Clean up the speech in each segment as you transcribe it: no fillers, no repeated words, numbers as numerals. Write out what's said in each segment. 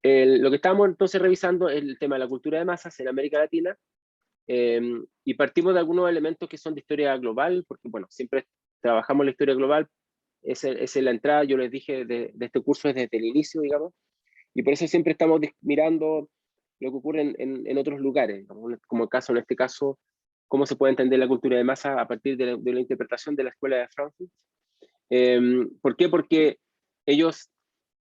Lo que estábamos entonces revisando es el tema de la cultura de masas en América Latina, y partimos de algunos elementos que son de historia global, porque bueno, siempre trabajamos la historia global, esa es la entrada, yo les dije, de este curso es desde el inicio, digamos, y por eso siempre estamos mirando lo que ocurre en otros lugares, como el caso, en este caso, cómo se puede entender la cultura de masa a partir de la interpretación de la Escuela de Frankfurt. ¿Por qué? Porque ellos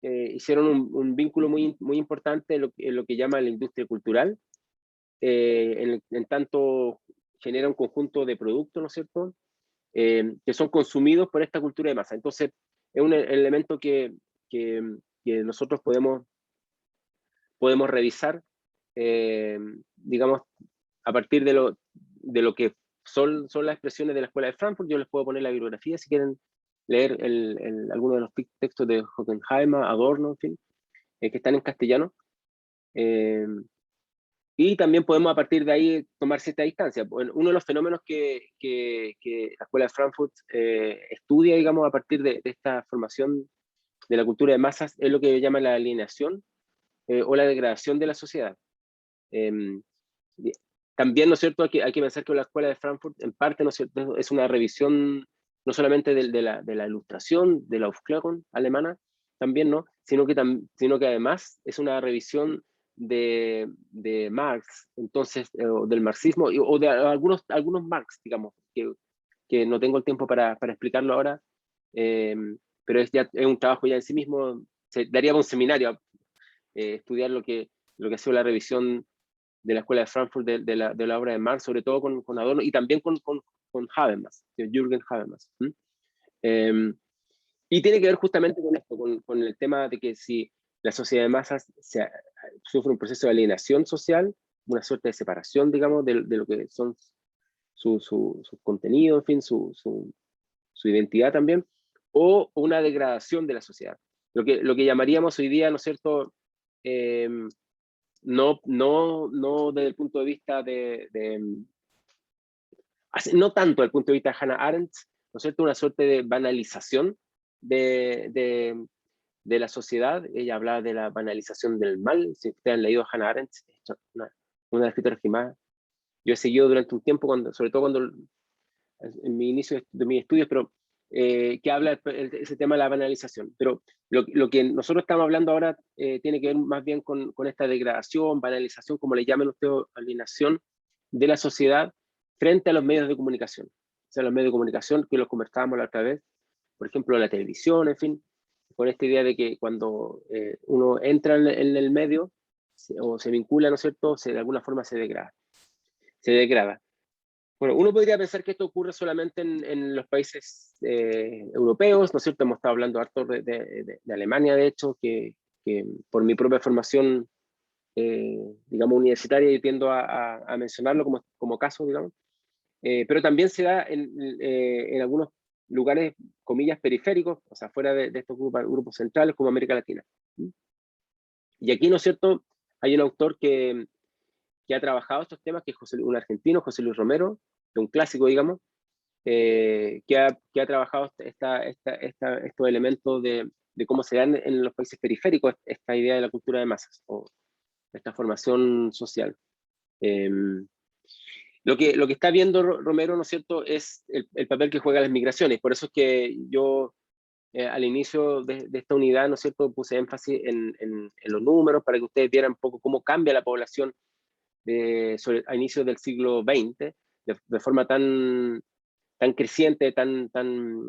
hicieron un vínculo muy importante en lo que llama la industria cultural, en tanto genera un conjunto de productos, ¿no es cierto?, que son consumidos por esta cultura de masa. Entonces, es un elemento que, que nosotros podemos revisar, eh, digamos, a partir de lo que son las expresiones de la Escuela de Frankfurt. Yo les puedo poner la bibliografía si quieren leer algunos de los textos de Horkheimer, Adorno, en fin, que están en castellano. Eh, y también podemos a partir de ahí tomar cierta distancia. Bueno, uno de los fenómenos que la Escuela de Frankfurt estudia, digamos, a partir de esta formación de la cultura de masas es lo que llama la alienación o la degradación de la sociedad. Eh, También, ¿no es cierto?, hay que pensar que la Escuela de Frankfurt, en parte, ¿no es cierto?, es una revisión no solamente de la ilustración, de la Aufklärung alemana, también, ¿no?, sino que además es una revisión de Marx, entonces, del marxismo, o de algunos Marx, digamos, que no tengo el tiempo para explicarlo ahora, eh, pero es un trabajo ya en sí mismo, daría un seminario estudiar lo que ha sido la revisión de la Escuela de Frankfurt de la obra de Marx, sobre todo con Adorno y también con Habermas, Jürgen Habermas. Eh, y tiene que ver justamente con esto, con el tema de que si la sociedad de masas sufre un proceso de alienación social, una suerte de separación, digamos, de lo que son su contenido, en fin, su identidad también, o una degradación de la sociedad. Lo que llamaríamos hoy día, ¿no es cierto?, eh, no desde el punto de vista no tanto desde el punto de vista de Hannah Arendt, ¿no es cierto?, una suerte de banalización de, de, de la sociedad. Ella hablaba de la banalización del mal. Si ustedes han leído a Hannah Arendt, una de las escritoras que más yo he seguido durante un tiempo, sobre todo cuando en mi inicio de mis estudios, pero que habla ese tema de la banalización. Pero lo que nosotros estamos hablando ahora tiene que ver más bien con esta degradación, banalización, como le llaman ustedes, alienación de la sociedad frente a los medios de comunicación. O sea, los medios de comunicación que los conversábamos la otra vez, por ejemplo, la televisión, en fin, con esta idea de que cuando uno entra en el medio o se vincula, ¿no es cierto?, de alguna forma se degrada. Se degrada. Bueno, uno podría pensar que esto ocurre solamente en los países europeos, ¿no es cierto? Hemos estado hablando harto de Alemania, de hecho, que por mi propia formación, digamos, universitaria, yo tiendo a mencionarlo como caso, digamos. Pero también se da en algunos lugares, comillas, periféricos, o sea, fuera de estos grupos centrales, como América Latina. ¿Mm? Y aquí, ¿no es cierto?, hay un autor que ha trabajado estos temas, que es un argentino, José Luis Romero, un clásico, digamos, que ha trabajado estos elementos de cómo se dan en los países periféricos esta idea de la cultura de masas o esta formación social. Eh, lo que está viendo Romero, ¿no es cierto?, es el papel que juegan las migraciones. Por eso es que yo al inicio de esta unidad, ¿no es cierto?, puse énfasis en los números para que ustedes vieran un poco cómo cambia la población a inicios del siglo XX de forma tan creciente, tan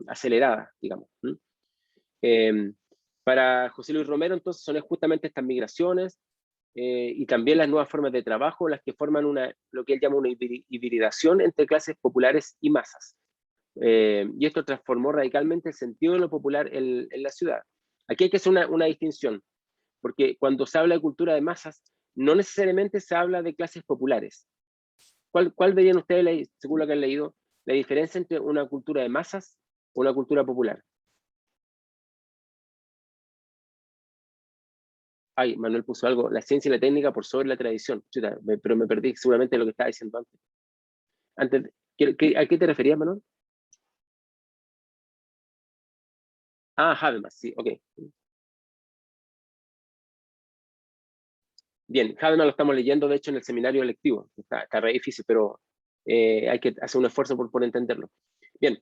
acelerada, digamos. Eh, para José Luis Romero, entonces, son justamente estas migraciones y también las nuevas formas de trabajo las que forman lo que él llama una hibridación entre clases populares y masas. Y esto transformó radicalmente el sentido de lo popular en la ciudad. Aquí hay que hacer una distinción, porque cuando se habla de cultura de masas, no necesariamente se habla de clases populares. ¿Cuál verían ustedes, según lo que han leído, la diferencia entre una cultura de masas o una cultura popular? Ay, Manuel puso algo, la ciencia y la técnica por sobre la tradición. Chuta, pero me perdí seguramente lo que estaba diciendo antes. ¿A qué te referías, Manuel? Ah, Habermas, sí, ok. Bien, Habermas lo estamos leyendo, de hecho, en el seminario electivo. Está re difícil, pero hay que hacer un esfuerzo por entenderlo. Bien,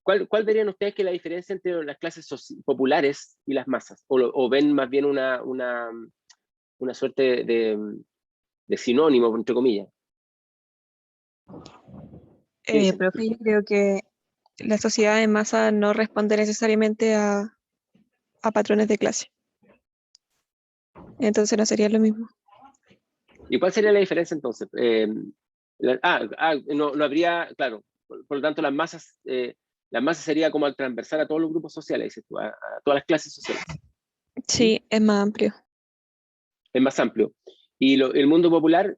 ¿cuál verían ustedes que es la diferencia entre las clases populares y las masas? ¿O ven más bien una suerte de sinónimo, entre comillas? ¿Qué dicen? Profe, yo creo que la sociedad en masa no responde necesariamente a patrones de clase. Entonces no sería lo mismo. ¿Y cuál sería la diferencia entonces? No habría, claro, por lo tanto las masas sería como al transversal a todos los grupos sociales, dices tú, a todas las clases sociales. Sí, es más amplio. Es más amplio. Y el mundo popular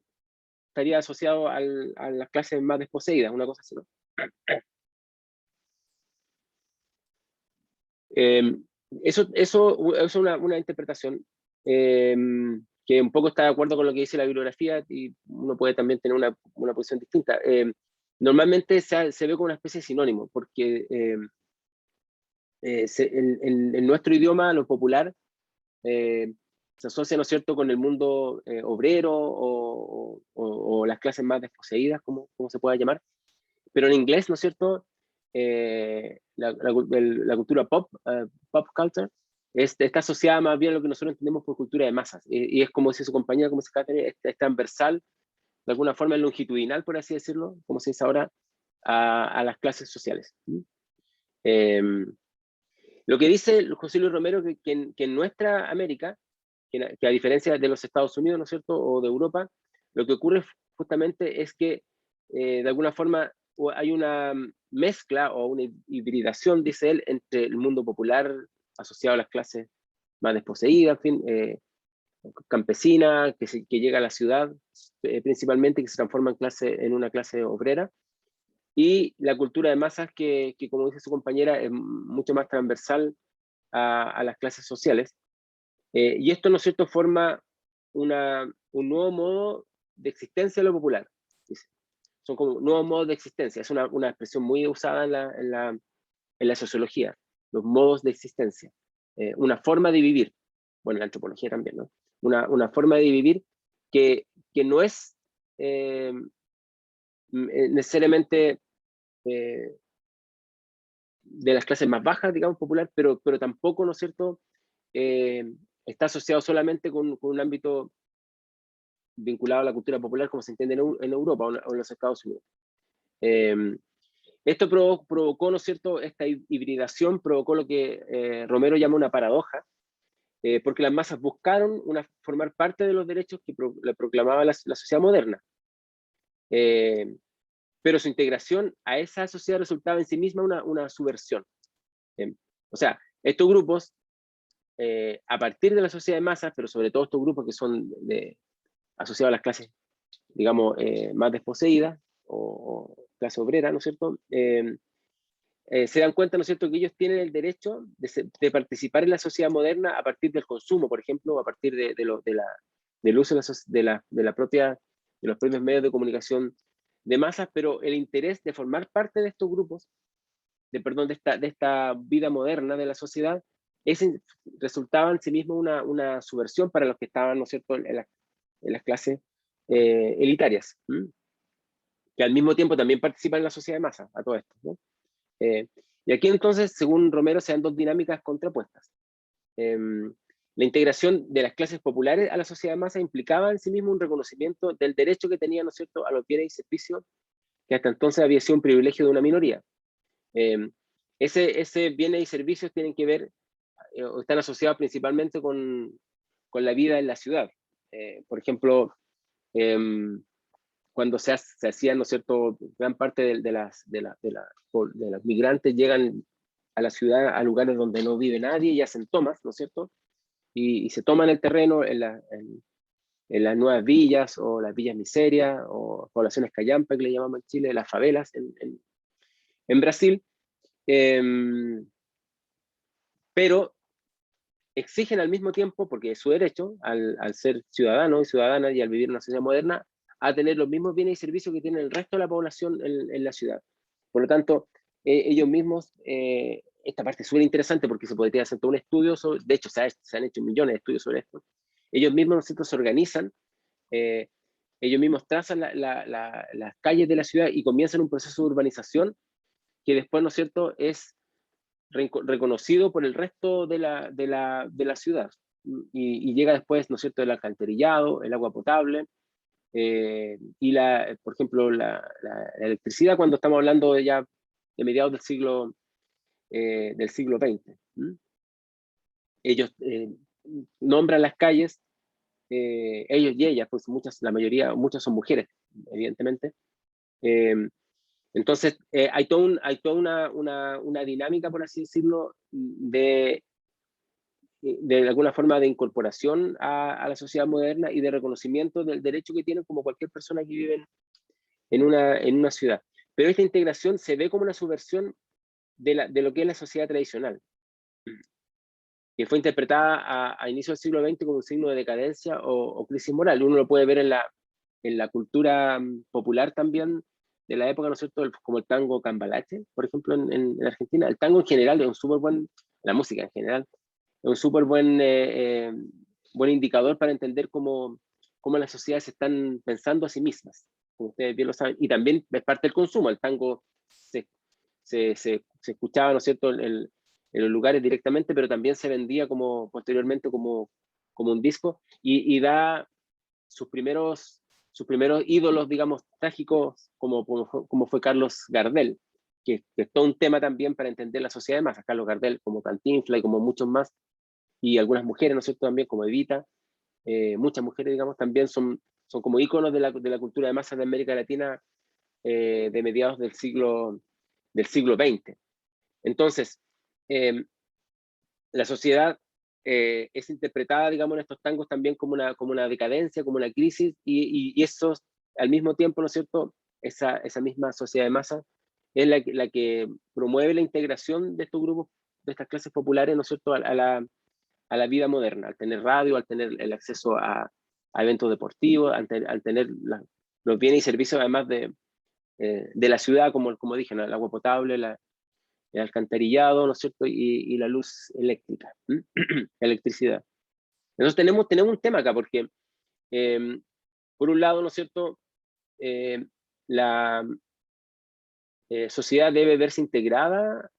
estaría asociado a las clases más desposeídas, una cosa así, ¿no? Eso es una interpretación que un poco está de acuerdo con lo que dice la bibliografía, y uno puede también tener una posición distinta. Normalmente se ve como una especie de sinónimo, porque en nuestro idioma, lo popular, se asocia, ¿no es cierto?, con el mundo obrero o las clases más desposeídas, como se pueda llamar. Pero en inglés, ¿no es cierto?, la cultura pop culture, está asociada más bien a lo que nosotros entendemos por cultura de masas. Y es como si su compañía, como se Catherine, es transversal, de alguna forma es longitudinal, por así decirlo, como se dice ahora, a las clases sociales. Lo que dice José Luis Romero, que en nuestra América, que a diferencia de los Estados Unidos, ¿no es cierto?, o de Europa, lo que ocurre justamente es que de alguna forma hay una mezcla o una hibridación, dice él, entre el mundo popular asociado a las clases más desposeídas, en fin, campesina, que llega a la ciudad principalmente, que se transforma en una clase obrera, y la cultura de masas que, como dice su compañera, es mucho más transversal a las clases sociales. Y esto, ¿no es cierto?, forma un nuevo modo de existencia de lo popular. Dice. Son como nuevos modos de existencia. Es una expresión muy usada en la sociología, los modos de existencia. Una forma de vivir, bueno, en la antropología también, ¿no? Una forma de vivir que no es necesariamente de las clases más bajas, digamos, popular, pero tampoco, ¿no es cierto?, está asociado solamente con un ámbito vinculado a la cultura popular como se entiende en Europa o en los Estados Unidos. Esto provocó, ¿no es cierto?, esta hibridación provocó lo que Romero llama una paradoja, porque las masas buscaron formar parte de los derechos que le proclamaba la sociedad moderna. Pero su integración a esa sociedad resultaba en sí misma una subversión. O sea, estos grupos, a partir de la sociedad de masas, pero sobre todo estos grupos que son asociados a las clases, digamos, más desposeídas o clase obrera, ¿no es cierto?, se dan cuenta, ¿no es cierto?, que ellos tienen el derecho de participar en la sociedad moderna a partir del consumo, por ejemplo, a partir del uso de los propios medios de comunicación de masas, pero el interés de formar parte de estos grupos, de esta vida moderna de la sociedad, resultaba en sí mismo una subversión para los que estaban, ¿no es cierto?, en las clases elitarias, que al mismo tiempo también participan en la sociedad de masa, a todo esto, ¿no? Y aquí entonces, según Romero, se dan dos dinámicas contrapuestas. La integración de las clases populares a la sociedad de masa implicaba en sí mismo un reconocimiento del derecho que tenían, ¿no es cierto?, a los bienes y servicios, que hasta entonces había sido un privilegio de una minoría. Ese bienes y servicios tienen que ver, o están asociados principalmente con la vida en la ciudad. Por ejemplo, cuando se hacían, ¿no es cierto?, gran parte de las migrantes llegan a la ciudad, a lugares donde no vive nadie y hacen tomas, ¿no es cierto? Y se toman el terreno en las nuevas villas o las villas miserias o poblaciones callampa, que le llamamos en Chile, las favelas en Brasil. Pero exigen al mismo tiempo, porque es su derecho, al ser ciudadano y ciudadana y al vivir en una sociedad moderna, a tener los mismos bienes y servicios que tiene el resto de la población en la ciudad. Por lo tanto, ellos mismos, esta parte es súper interesante porque se podría hacer todo un estudio de hecho se han hecho millones de estudios sobre esto, ellos mismos, ¿no es cierto?, se organizan, ellos mismos trazan las calles de la ciudad y comienzan un proceso de urbanización que después, ¿no es cierto?, es reconocido por el resto de la ciudad. Y llega después, ¿no es cierto?, el alcantarillado, el agua potable, y por ejemplo, la electricidad, cuando estamos hablando ya de mediados del siglo XX. Ellos nombran las calles, ellos y ellas, pues la mayoría, muchas son mujeres, evidentemente. Entonces, hay toda una dinámica, por así decirlo, de alguna forma de incorporación a la sociedad moderna y de reconocimiento del derecho que tienen como cualquier persona que vive en una ciudad. Pero esta integración se ve como una subversión de lo que es la sociedad tradicional, que fue interpretada a inicios del siglo XX como un signo de decadencia o crisis moral. Uno lo puede ver en la cultura popular también de la época, ¿no es cierto?, como el tango cambalache, por ejemplo, en Argentina. El tango en general es un súper buen, la música en general, es un súper buen indicador para entender cómo las sociedades están pensando a sí mismas, como ustedes bien lo saben, y también es parte del consumo. El tango se escuchaba, ¿no es cierto?, en los lugares directamente, pero también se vendía posteriormente como un disco, y da sus primeros ídolos, digamos, trágicos, como fue Carlos Gardel, que es todo un tema también para entender la sociedad de masas. Carlos Gardel, como Cantinflas y como muchos más, y algunas mujeres, ¿no es cierto?, también como Evita, muchas mujeres, digamos, también son como íconos de la cultura de masas de América Latina, de mediados del siglo XX. Entonces, la sociedad es interpretada, digamos, en estos tangos también como una decadencia, como una crisis, y eso, al mismo tiempo, ¿no es cierto?, esa misma sociedad de masas es la que promueve la integración de estos grupos, de estas clases populares, ¿no es cierto?, a la vida moderna, al tener radio, al tener el acceso a eventos deportivos, al tener los bienes y servicios, además de la ciudad, como dije, ¿no?, el agua potable, el alcantarillado, ¿no es cierto?, y la luz eléctrica, electricidad. Entonces tenemos un tema acá, porque por un lado, ¿no es cierto?, la sociedad debe verse integrada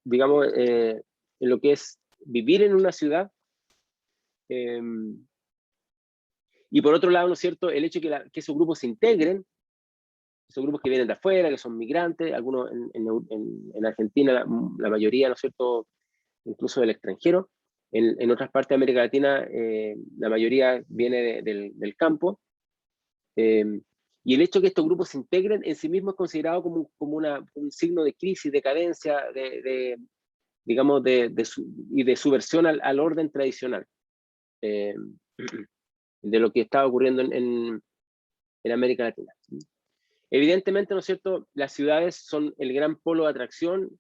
digamos, en lo que es vivir en una ciudad, y por otro lado, ¿no es cierto?, el hecho de que esos grupos se integren, esos grupos que vienen de afuera, que son migrantes, algunos en Argentina, la mayoría, ¿no es cierto?, incluso del extranjero. En otras partes de América Latina, la mayoría viene del campo. Y el hecho de que estos grupos se integren en sí mismo es considerado como un signo de crisis, decadencia, digamos, y de subversión al orden tradicional, de lo que estaba ocurriendo en América Latina. Evidentemente, ¿no es cierto?, las ciudades son el gran polo de atracción,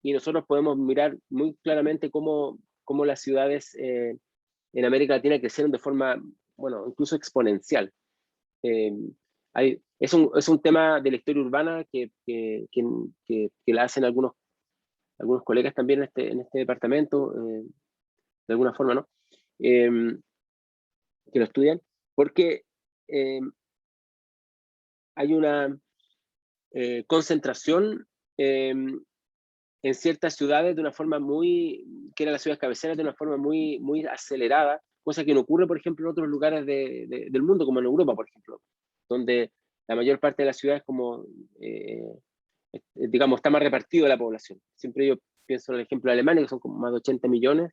y nosotros podemos mirar muy claramente cómo las ciudades en América Latina crecieron de forma, bueno, incluso exponencial. Es un tema de la historia urbana que la hacen algunos colegas también en este departamento, de alguna forma, ¿no?, que lo estudian, porque hay una concentración en ciertas ciudades de una forma que eran las ciudades cabeceras, de una forma muy acelerada, cosa que no ocurre, por ejemplo, en otros lugares del mundo, como en Europa, por ejemplo, donde la mayor parte de las ciudades, como, digamos, está más repartido la población. Siempre yo pienso en el ejemplo de Alemania, que son como más de 80 millones,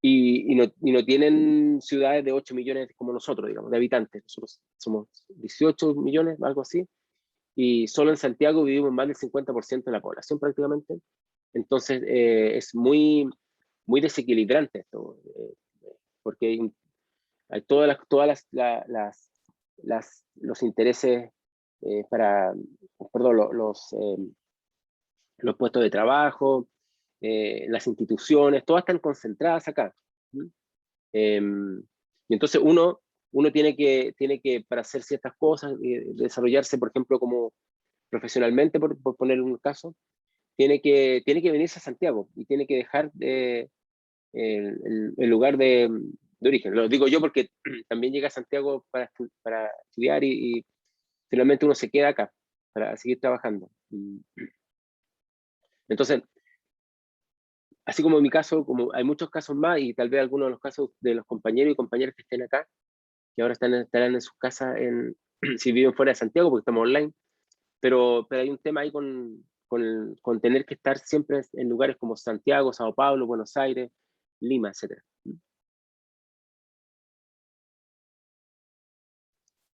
y no tienen ciudades de 8 millones como nosotros, digamos, de habitantes. Nosotros somos 18 millones, algo así, y solo en Santiago vivimos más del 50% de la población prácticamente. Entonces es muy desequilibrante esto, porque hay los intereses perdón, los puestos de trabajo, las instituciones, todas están concentradas acá. Y entonces uno tiene que, para hacer ciertas cosas, desarrollarse, por ejemplo, como profesionalmente, por poner un caso, tiene que venirse a Santiago, y tiene que dejar el lugar de de origen. Lo digo yo porque también llegué a Santiago para estudiar y finalmente uno se queda acá para seguir trabajando. Entonces, así como en mi caso, como hay muchos casos más y tal vez algunos de los casos de los compañeros y compañeras que estén acá, que ahora estarán en sus casas si viven fuera de Santiago porque estamos online, pero hay un tema ahí con tener que estar siempre en lugares como Santiago, Sao Paulo, Buenos Aires, Lima, etc.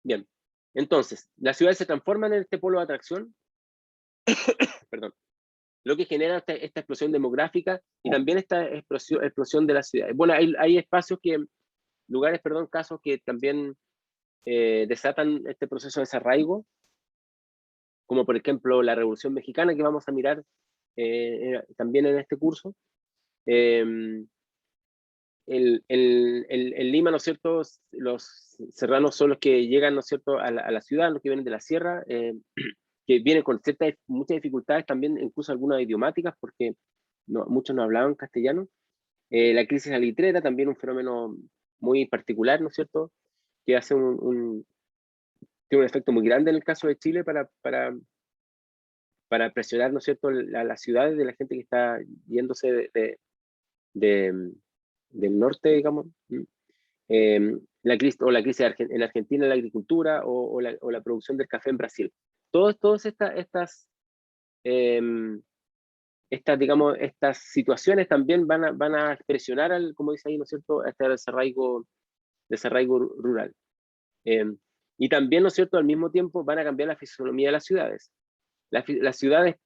Bien, entonces, las ciudades se transforman en este polo de atracción, perdón, lo que genera esta explosión demográfica y también esta explosión de las ciudades. Bueno, hay espacios lugares, perdón, casos que también desatan este proceso de desarraigo, como por ejemplo la Revolución Mexicana que vamos a mirar también en este curso. En Lima, ¿no es cierto? Los serranos son los que llegan, ¿no es cierto?, a la ciudad, los que vienen de la sierra, que vienen con muchas dificultades también, incluso algunas idiomáticas, porque muchos no hablaban castellano. La crisis salitrera, también un fenómeno muy particular, ¿no es cierto?, que hace tiene un efecto muy grande en el caso de Chile para presionar, ¿no es cierto?, las ciudades de la gente que está yéndose del norte, digamos. La crisis en Argentina en la agricultura o la producción del café en Brasil. Todas digamos, estas situaciones también van a presionar, como dice ahí, ¿no es cierto?, a este desarraigo rural. Y también, ¿no es cierto?, al mismo tiempo van a cambiar la fisonomía de las ciudades. Las ciudades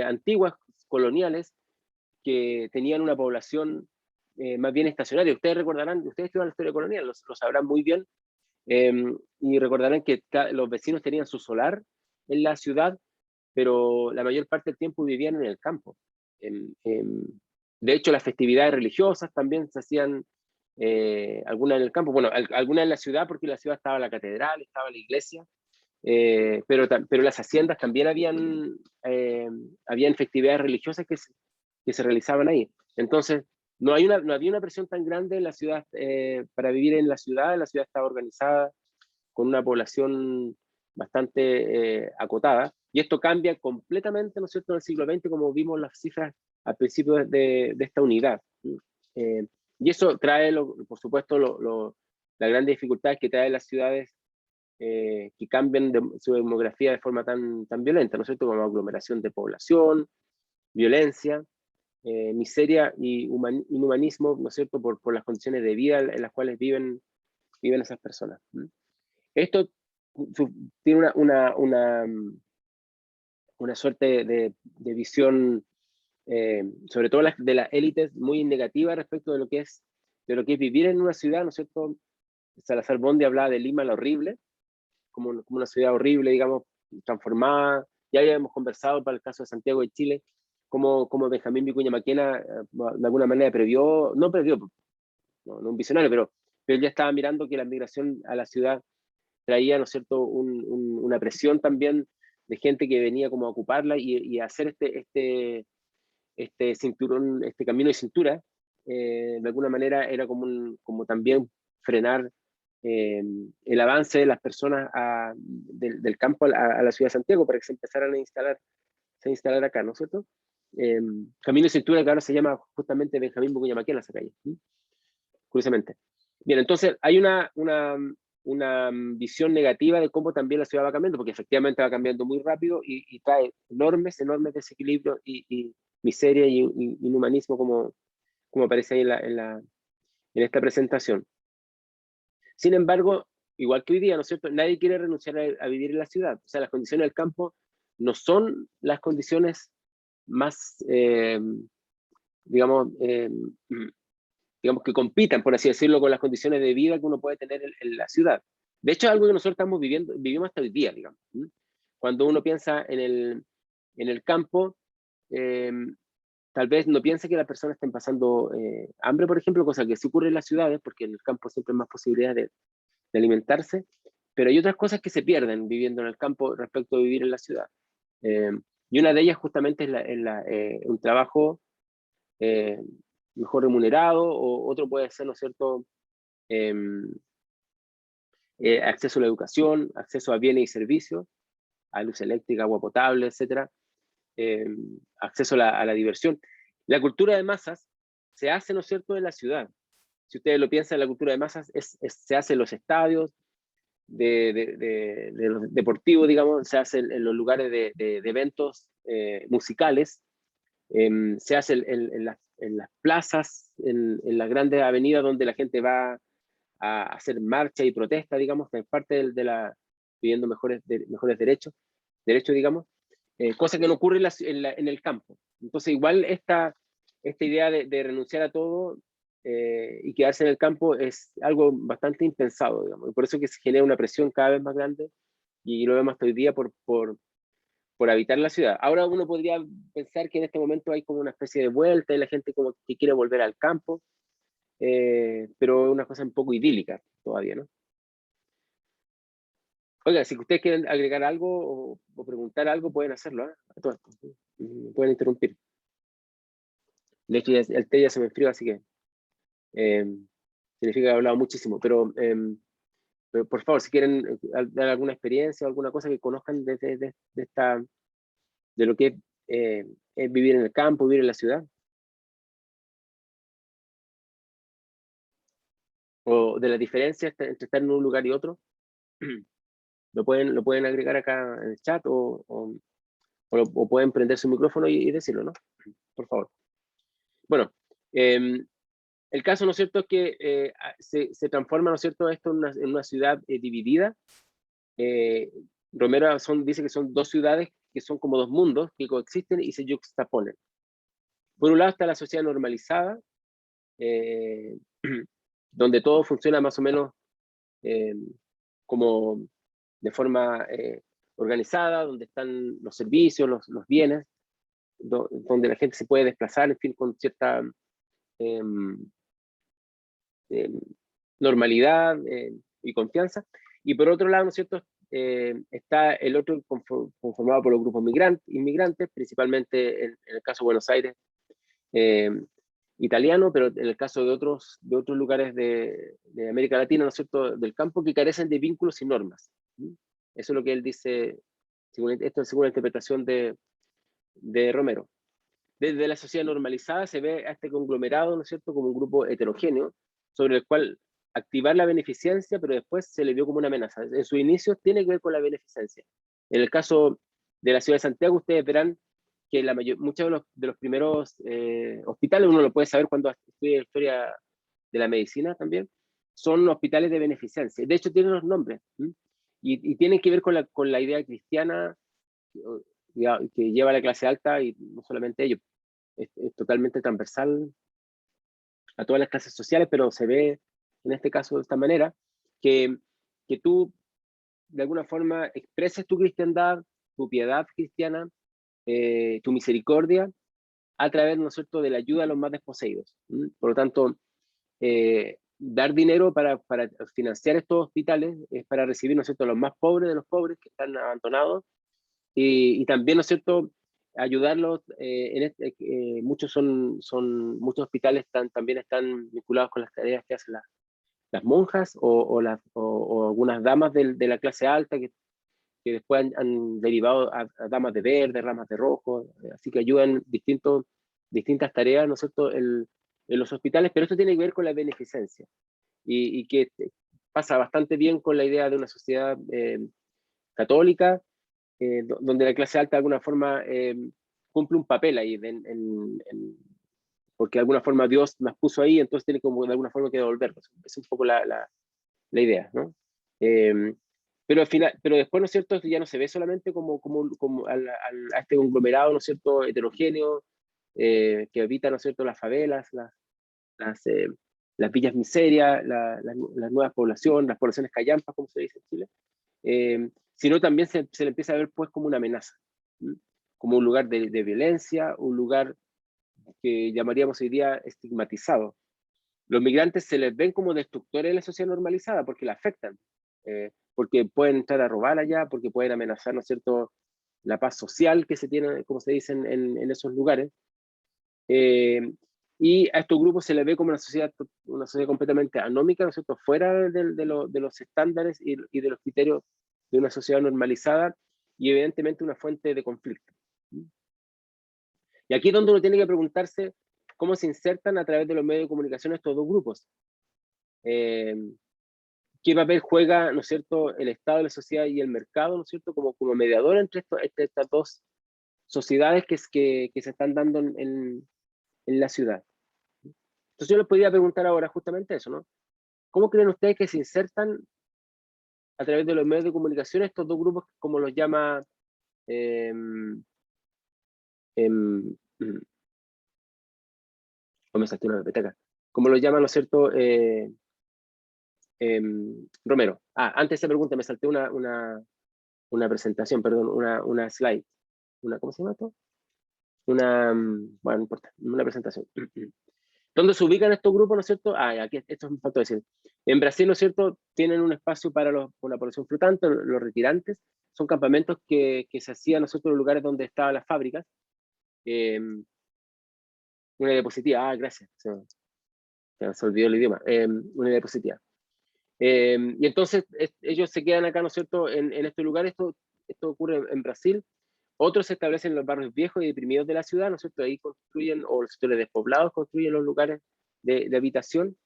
antiguas, coloniales, que tenían una población más bien estacionaria. Ustedes estudian la historia colonial, lo sabrán muy bien, y recordarán que los vecinos tenían su solar en la ciudad, pero la mayor parte del tiempo vivían en el campo. De hecho, las festividades religiosas también se hacían, algunas en el campo, bueno, algunas en la ciudad, porque en la ciudad estaba la catedral, estaba la iglesia, pero las haciendas también habían festividades religiosas que se realizaban ahí. Entonces, no había una presión tan grande en la ciudad para vivir en la ciudad estaba organizada con una población bastante acotada, y esto cambia completamente, ¿no es cierto?, en el siglo XX, como vimos las cifras al principio de esta unidad. Y eso trae, por supuesto, las grandes dificultades que trae las ciudades que cambian su demografía de forma tan violenta, ¿no es cierto?, como aglomeración de población, violencia, miseria y inhumanismo, ¿no es cierto?, por las condiciones de vida en las cuales viven esas personas. Esto tiene una suerte de visión, sobre todo de las élites, muy negativa respecto de lo que es vivir en una ciudad, ¿no es cierto? Salazar Bondi hablaba de Lima la horrible, como una ciudad horrible, digamos, transformada. Ya habíamos conversado para el caso de Santiago de Chile, como Benjamín Vicuña Maquena de alguna manera no un visionario, pero él ya estaba mirando que la migración a la ciudad traía, ¿no es cierto?, una presión también de gente que venía como a ocuparla y a hacer este cinturón, este camino de cintura. De alguna manera era como también frenar el avance de las personas del campo a la ciudad de Santiago para que se empezaran a instalar acá, ¿no es cierto? Camino de cintura que ahora se llama justamente Benjamín Vicuña Maquena, esa calle, curiosamente. Bien, entonces hay una visión negativa de cómo también la ciudad va cambiando, porque efectivamente va cambiando muy rápido y trae enormes desequilibrios y miseria y inhumanismo, como aparece ahí en esta presentación. Sin embargo, igual que hoy día, ¿no es cierto?, nadie quiere renunciar a vivir en la ciudad. O sea, las condiciones del campo no son las condiciones más, digamos, que compitan, por así decirlo, con las condiciones de vida que uno puede tener en la ciudad. De hecho, es algo que nosotros vivimos hasta hoy día, digamos. Cuando uno piensa en el campo, tal vez no piense que las personas estén pasando hambre, por ejemplo, cosa que sí ocurre en las ciudades, porque en el campo siempre hay más posibilidades de alimentarse, pero hay otras cosas que se pierden viviendo en el campo respecto a vivir en la ciudad. Y una de ellas justamente es un trabajo mejor remunerado, o otro puede ser, ¿no es cierto?, acceso a la educación, acceso a bienes y servicios, a luz eléctrica, agua potable, etcétera, acceso a la diversión. La cultura de masas se hace, ¿no es cierto?, en la ciudad. Si ustedes lo piensan, la cultura de masas se hace en los estadios de los deportivos, digamos, se hace en los lugares de eventos musicales, se hace en las plazas, en las grandes avenidas donde la gente va a hacer marcha y protesta, digamos, que es parte pidiendo mejores derechos, digamos, cosa que no ocurre en el campo. Entonces, igual esta idea de renunciar a todo y quedarse en el campo es algo bastante impensado, digamos, y por eso que se genera una presión cada vez más grande, y lo vemos hasta hoy día por habitar la ciudad. Ahora uno podría pensar que en este momento hay como una especie de vuelta y la gente como que quiere volver al campo, pero es una cosa un poco idílica todavía, ¿no? Oiga, si ustedes quieren agregar algo o preguntar algo, pueden hacerlo, ¿eh? A todo esto. Pueden interrumpir. De hecho, el té ya se me enfrió, así que significa que he hablado muchísimo, pero por favor, si quieren dar alguna experiencia o alguna cosa que conozcan de lo que es vivir en el campo, vivir en la ciudad, o de la diferencia entre estar en un lugar y otro, lo pueden agregar acá en el chat o pueden prender su micrófono y decirlo, ¿no? Por favor. Bueno, el caso, ¿no es cierto?, es que se transforma, ¿no es cierto?, esto en una ciudad dividida. Romero dice que son dos ciudades que son como dos mundos que coexisten y se yuxtaponen. Por un lado está la sociedad normalizada, donde todo funciona más o menos como de forma organizada, donde están los servicios, los bienes, donde la gente se puede desplazar, en fin, con cierta normalidad y confianza. Y por otro lado, ¿no es cierto?, está el otro conformado por los grupos inmigrantes, principalmente en el caso de Buenos Aires, italiano, pero en el caso de otros lugares de América Latina, ¿no es cierto?, del campo, que carecen de vínculos y normas. Eso es lo que él dice, esto es según la interpretación de Romero. Desde la sociedad normalizada se ve a este conglomerado, ¿no es cierto?, como un grupo heterogéneo, sobre el cual activar la beneficencia, pero después se le vio como una amenaza. En su inicio tiene que ver con la beneficencia. En el caso de la ciudad de Santiago, ustedes verán que muchos de los primeros hospitales, uno lo puede saber cuando estudia historia de la medicina también, son hospitales de beneficencia. De hecho, tienen los nombres, y tienen que ver con la idea cristiana que lleva a la clase alta, y no solamente ellos, es totalmente transversal a todas las clases sociales, pero se ve en este caso de esta manera, que tú de alguna forma expreses tu cristiandad, tu piedad cristiana, tu misericordia, a través, ¿no es cierto?, de la ayuda a los más desposeídos. Por lo tanto, dar dinero para financiar estos hospitales es para recibir, ¿no es cierto?, a los más pobres de los pobres que están abandonados, y también, ¿no es cierto?, ayudarlos. Muchos hospitales también están vinculados con las tareas que hacen las monjas o algunas damas de la clase alta que después han derivado a damas de verde, ramas de rojo, así que ayudan distintas tareas, ¿no es cierto?, en los hospitales, pero esto tiene que ver con la beneficencia y que pasa bastante bien con la idea de una sociedad católica, donde la clase alta de alguna forma cumple un papel ahí, porque de alguna forma Dios las puso ahí, entonces tiene como de alguna forma que devolverlos. Es un poco la idea, ¿no? Pero al final, pero después, ¿no es cierto?, ya no se ve solamente como a este conglomerado, ¿no es cierto?, heterogéneo, que habita, ¿no es cierto?, las favelas, las villas miserias, las nuevas poblaciones, las poblaciones callampas, como se dice en Chile, sino también se le empieza a ver pues como una amenaza, como un lugar de violencia, un lugar que llamaríamos hoy día estigmatizado. Los migrantes se les ven como destructores de la sociedad normalizada porque la afectan, porque pueden entrar a robar allá, porque pueden amenazar, ¿no es cierto?, la paz social que se tiene, como se dice, en esos lugares. y a estos grupos se les ve como una sociedad completamente anómica, ¿no es cierto?, fuera de los estándares y de los criterios de una sociedad normalizada, y evidentemente una fuente de conflicto. Y aquí es donde uno tiene que preguntarse cómo se insertan a través de los medios de comunicación estos dos grupos. ¿Qué papel juega, ¿no es cierto?, el Estado, la sociedad y el mercado, ¿no es cierto?, como mediador entre estas dos sociedades que se están dando en la ciudad. Entonces yo les podría preguntar ahora justamente eso, ¿no? ¿Cómo creen ustedes que se insertan a través de los medios de comunicación estos dos grupos, como los llama o me salté una petaca, como lo llama, ¿no es cierto?, Romero? Antes de esa pregunta me salté una presentación, perdón, una slide. ¿Cómo se llama esto? Bueno, no importa, una presentación. ¿Dónde se ubican estos grupos, ¿no es cierto? Aquí, esto me faltó decir. En Brasil, ¿no es cierto?, tienen un espacio para la población flotante, los retirantes. Son campamentos que se hacían, ¿no es cierto?, en los lugares donde estaban las fábricas. Una diapositiva, gracias. Se olvidó el idioma. Una diapositiva. Y entonces ellos se quedan acá, ¿no es cierto?, en este lugar. Esto ocurre en Brasil. Otros se establecen en los barrios viejos y deprimidos de la ciudad, ¿no es cierto? Ahí construyen, o los sectores despoblados construyen los lugares de habitación.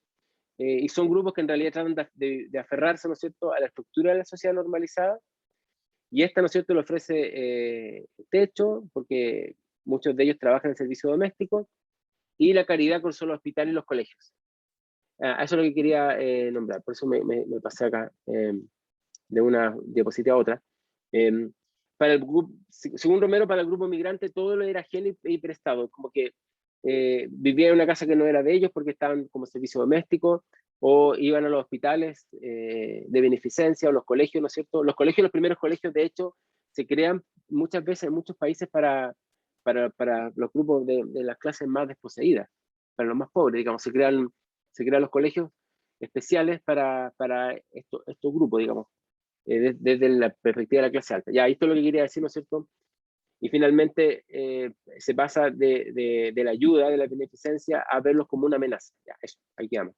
Y son grupos que en realidad tratan de aferrarse, ¿no es cierto?, a la estructura de la sociedad normalizada. Y esta, ¿no es cierto?, le ofrece techo, porque muchos de ellos trabajan en servicio doméstico, y la caridad con los hospitales y los colegios. Eso es lo que quería nombrar, por eso me pasé acá de una diapositiva a otra. Para el grupo, según Romero, para el grupo migrante todo lo era ajeno y prestado, como que vivían en una casa que no era de ellos porque estaban como servicio doméstico, o iban a los hospitales de beneficencia, o los colegios, ¿no es cierto? Los colegios, los primeros colegios, de hecho, se crean muchas veces en muchos países para los grupos de las clases más desposeídas, para los más pobres, digamos. Se crean los colegios especiales para estos grupos, digamos, desde la perspectiva de la clase alta. Ya, esto es lo que quería decir, ¿no es cierto? Y finalmente se pasa de la ayuda, de la beneficencia, a verlos como una amenaza. Ya, eso, ahí quedamos.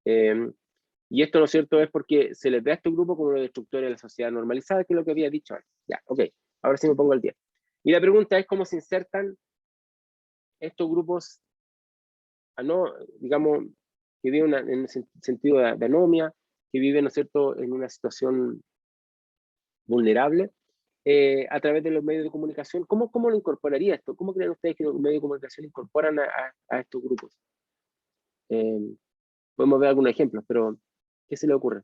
Y esto, ¿no es cierto?, es porque se les ve a este grupo como los destructores de la sociedad normalizada, que es lo que había dicho antes. Ya, ok, ahora sí me pongo al día. Y la pregunta es cómo se insertan estos grupos, digamos, que viven en un sentido de anomia, que viven, ¿no es cierto?, en una situación vulnerable, a través de los medios de comunicación. ¿Cómo lo incorporaría esto? ¿Cómo creen ustedes que los medios de comunicación incorporan a estos grupos? Podemos ver algunos ejemplos, pero ¿qué se le ocurre?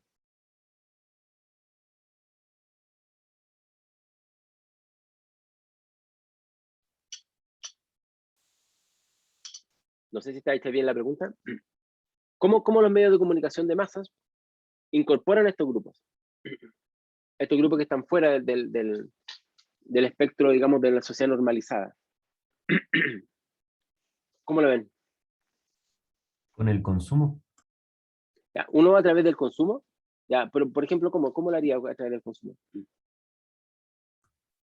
No sé si está hecha bien la pregunta. ¿Cómo los medios de comunicación de masas incorporan a estos grupos? Estos grupos que están fuera del espectro, digamos, de la sociedad normalizada. ¿Cómo lo ven? Con el consumo. Ya, uno a través del consumo. Ya, pero por ejemplo, ¿cómo lo haría a través del consumo?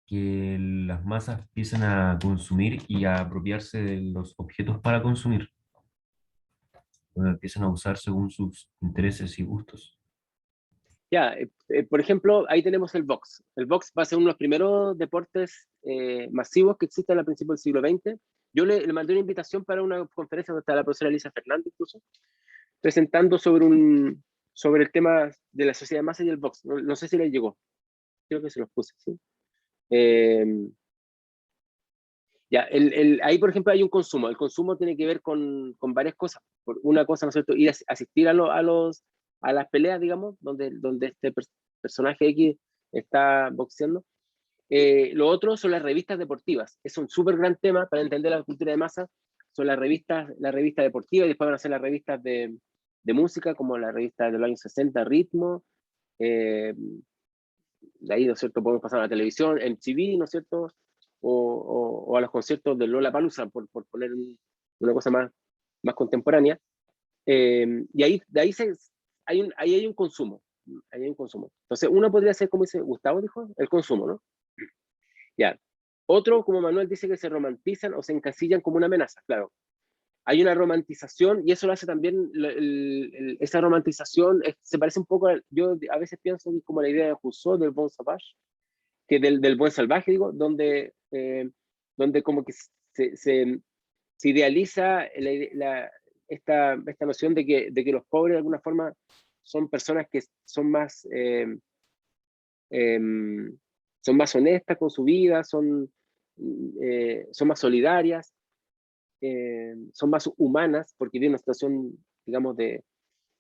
Que las masas empiezan a consumir y a apropiarse de los objetos para consumir. Bueno, empiezan a usar según sus intereses y gustos. Ya, por ejemplo, ahí tenemos el box. El box va a ser uno de los primeros deportes masivos que existen a principios del siglo XX. Yo le mandé una invitación para una conferencia donde está la profesora Elisa Fernández, incluso, presentando sobre el tema de la sociedad de masa y el box. No sé si le llegó. Creo que se los puse, ¿sí? Ya, ahí, por ejemplo, hay un consumo. El consumo tiene que ver con varias cosas. Una cosa, ¿no es cierto?, ir a asistir a las peleas, digamos, donde este personaje X está boxeando. Lo otro son las revistas deportivas. Es un súper gran tema para entender la cultura de masa. Son la revista deportiva, y después van a ser las revistas de música, como la revista de los años 60, Ritmo. De ahí, ¿no es cierto?, podemos pasar a la televisión, MTV, ¿no es cierto?, o a los conciertos de Lollapalooza, por poner una cosa más contemporánea. Y ahí hay un consumo. Ahí hay un consumo. Entonces, uno podría ser, como dice Gustavo, dijo, el consumo, ¿no? Ya. Otro, como Manuel dice, que se romantizan o se encasillan como una amenaza. Claro, hay una romantización, y eso lo hace también, esa romantización se parece un poco, yo a veces pienso como la idea de Rousseau, del bon sauvage, que del buen salvaje, digo, donde como que se idealiza esta noción de que los pobres de alguna forma son personas que son más honestas con su vida, son más solidarias, son más humanas, porque viven una situación, digamos, de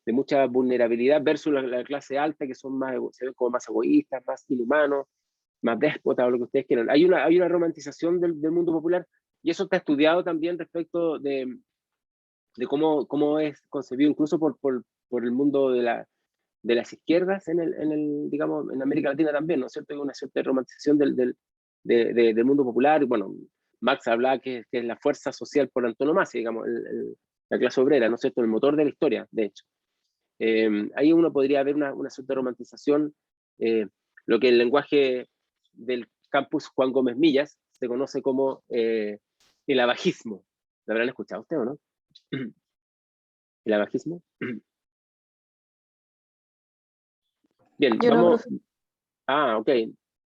mucha vulnerabilidad, versus la clase alta, que se ven como más egoístas, más inhumanos, más déspotas, o lo que ustedes quieran. Hay una romantización del mundo popular, y eso está estudiado también respecto de cómo es concebido incluso por el mundo de las izquierdas digamos, en América Latina también, ¿no es cierto? Hay una cierta romantización del mundo popular. Bueno, Marx hablaba que es la fuerza social por antonomasia, digamos, la clase obrera, ¿no es cierto? El motor de la historia, de hecho. Ahí uno podría ver una cierta romantización, lo que en el lenguaje del campus Juan Gómez Millas se conoce como el abajismo. ¿Lo habrán escuchado usted o no? ¿El abajismo? Bien, Yo no, vamos. profe. Ah, ok.